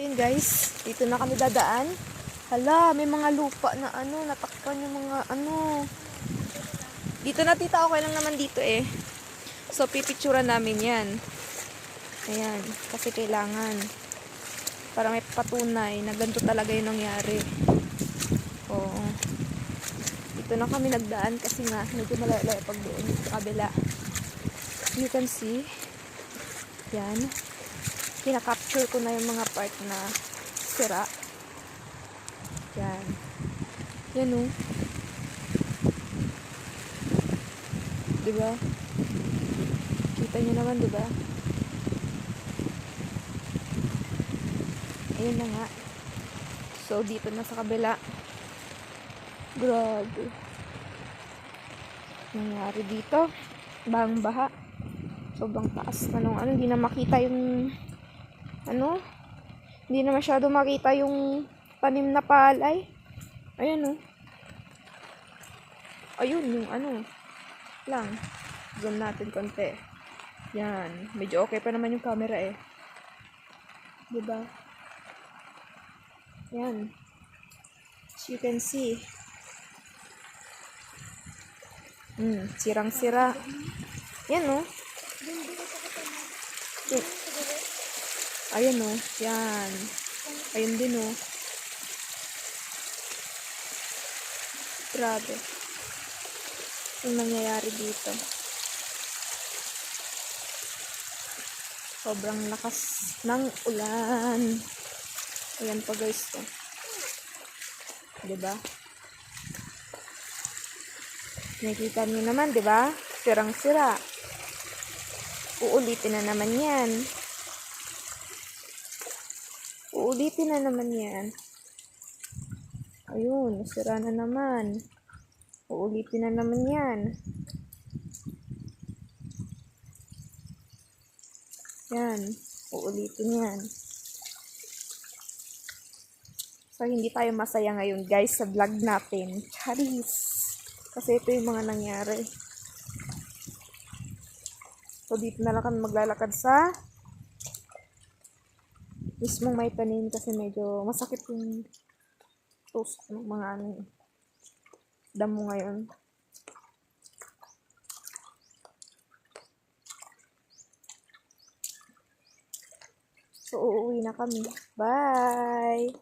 Ayun guys, dito na kami dadaan. Hala, may mga lupa na natakpan yung mga Dito na tita, okay lang naman dito eh. So, pipicturan namin yan. Ayan, kasi kailangan. Para may patunay na ganito talaga yung nangyari. Oo. Dito na kami nagdaan kasi nga, medyo malayo pag doon sa kabila. You can see. Yan. Kina-capture ko na yung mga part na sira. Yan. Yan o. Diba? Kita nyo naman, diba? Ayun na nga. So, dito na sa kabila. Grabe. Nangyari dito. Bahang-baha. Sobrang taas na nung hindi na makita yung hindi na masyado makita yung tanim na palay. Ayan o. Ayun yung lang. Zoom natin konti. Yan. Medyo okay pa naman yung camera eh. Diba? Yan. As you can see. Sirang-sira. Yan o. Ayan o. Yan. Ayun din o. Grabe. Yung nangyayari dito. Sobrang lakas ng ulan. Ayan pa guys to. Diba? Nakikita nyo naman, diba? Sirang-sira. Uulitin na naman yan. Uulitin na naman yan. Ayun, nasira na naman. Uulitin na naman yan. Yan. Uulitin yan. So, hindi tayo masaya ngayon, guys, sa vlog natin. Charis! Kasi ito yung mga nangyari. So, dito na lang kami maglalakad sa mismong may tanim kasi medyo masakit yung toes ng mga damo ngayon. So, uuwi na kami. Bye!